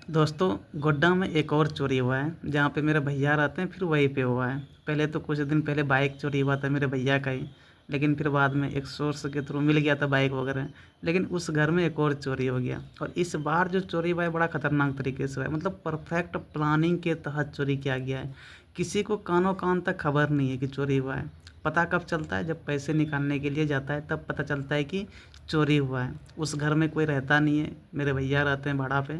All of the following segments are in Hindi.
दोस्तों, गोड्डा में एक और चोरी हुआ है, जहाँ पे मेरे भैया रहते हैं, फिर वहीं पे हुआ है। पहले तो कुछ दिन पहले बाइक चोरी हुआ था मेरे भैया का ही, लेकिन फिर बाद में एक सोर्स के थ्रू मिल गया था बाइक वगैरह। लेकिन उस घर में एक और चोरी हो गया, और इस बार जो चोरी हुआ है बड़ा खतरनाक तरीके से हुआ है। मतलब परफेक्ट प्लानिंग के तहत चोरी किया गया है। किसी को कानों कान तक खबर नहीं है कि चोरी हुआ है। पता कब चलता है? जब पैसे निकालने के लिए जाता है, तब पता चलता है कि चोरी हुआ है। उस घर में कोई रहता नहीं है, मेरे भैया रहते हैं भाड़ा पे,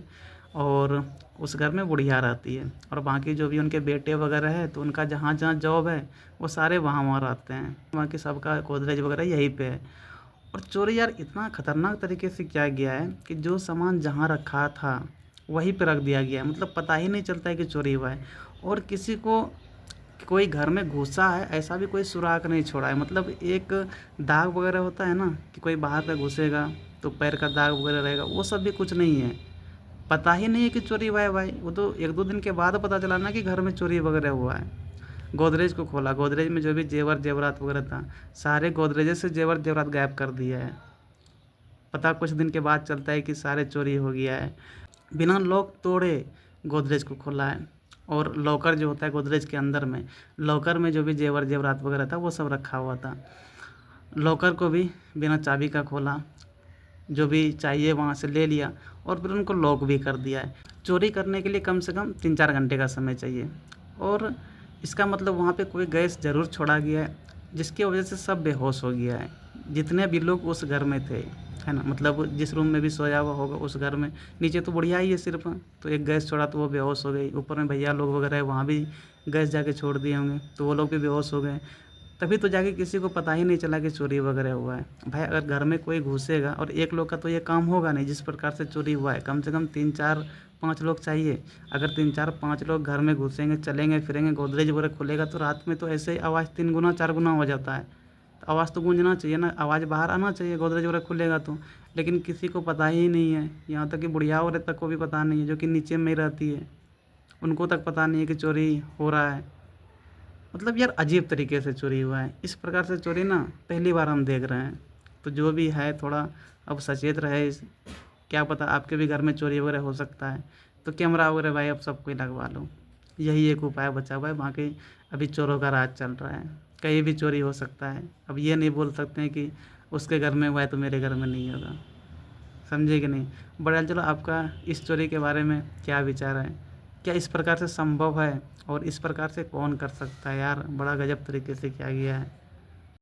और उस घर में बुढ़िया रहती है, और बाकी जो भी उनके बेटे वगैरह है, तो उनका जहाँ जहाँ जॉब है वो सारे वहाँ वहाँ रहते हैं। बाकी सबका गोदरेज वगैरह यहीं पे है। और चोरी यार इतना खतरनाक तरीके से किया गया है कि जो सामान जहाँ रखा था वहीं पे रख दिया गया है। मतलब पता ही नहीं चलता है कि चोरी हुआ है। और किसी को कोई घर में घुसा है ऐसा भी कोई सुराग नहीं छोड़ा है। मतलब एक दाग वगैरह होता है ना, कि कोई बाहर का घुसेगा तो पैर का दाग वगैरह रहेगा, वो सब भी कुछ नहीं है। पता ही नहीं है कि चोरी हुआ है भाई। वो तो 1-2 दिन के बाद पता चला ना कि घर में चोरी वगैरह हुआ है। गोदरेज को खोला, गोदरेज में जो भी जेवर जेवरात वगैरह था, सारे गोदरेज से जेवर जेवरात गायब कर दिया है। पता कुछ दिन के बाद चलता है कि सारे चोरी हो गया है। बिना लॉक तोड़े गोदरेज को खोला है। और लॉकर जो होता है गोदरेज के अंदर में, लॉकर में जो भी जेवर जेवरात वगैरह था वो सब रखा हुआ था। लॉकर को भी बिना चाबी का खोला, जो भी चाहिए वहाँ से ले लिया, और फिर उनको लॉक भी कर दिया है। चोरी करने के लिए कम से कम 3-4 घंटे का समय चाहिए। और इसका मतलब वहाँ पे कोई गैस ज़रूर छोड़ा गया है, जिसकी वजह से सब बेहोश हो गया है, जितने भी लोग उस घर में थे, है ना। मतलब जिस रूम में भी सोया हुआ होगा उस घर में, नीचे तो बढ़िया ही है सिर्फ, तो एक गैस छोड़ा तो वो बेहोश हो गई। ऊपर में भैया लोग वगैरह है, वहाँ भी गैस जाके छोड़ दिए होंगे, तो वो लोग भी बेहोश हो गए। तभी तो जाके किसी को पता ही नहीं चला कि चोरी वगैरह हुआ है। भाई अगर घर में कोई घुसेगा, और एक लोग का तो ये काम होगा नहीं, जिस प्रकार से चोरी हुआ है कम से कम 3-4-5 लोग चाहिए। अगर 3-4-5 लोग घर में घुसेंगे, चलेंगे फिरेंगे, गोदरेज वगैरह खुलेगा, तो रात में तो ऐसे ही आवाज़ 3 गुना 4 गुना हो जाता है। तो आवाज़ तो गूंजना चाहिए ना, आवाज़ बाहर आना चाहिए, गोदरेज वगैरह खुलेगा तो। लेकिन किसी को पता ही नहीं है, यहाँ तक कि बुढ़िया औरत तक को भी पता नहीं है, जो कि नीचे में ही रहती है, उनको तक पता नहीं है कि चोरी हो रहा है। मतलब यार अजीब तरीके से चोरी हुआ है। इस प्रकार से चोरी ना पहली बार हम देख रहे हैं। तो जो भी है थोड़ा अब सचेत रहे। क्या पता आपके भी घर में चोरी वगैरह हो सकता है, तो कैमरा वगैरह भाई अब सबको ही लगवा लो। यही एक उपाय बचा हुआ है, बाकी अभी चोरों का राज चल रहा है, कहीं भी चोरी हो सकता है। अब ये नहीं बोल सकते हैं कि उसके घर में हुआ है तो मेरे घर में नहीं होगा। समझे कि नहीं? बड़ा चलो, आपका इस चोरी के बारे में क्या विचार है? क्या इस प्रकार से संभव है? और इस प्रकार से कौन कर सकता है यार? बड़ा गजब तरीके से किया गया है।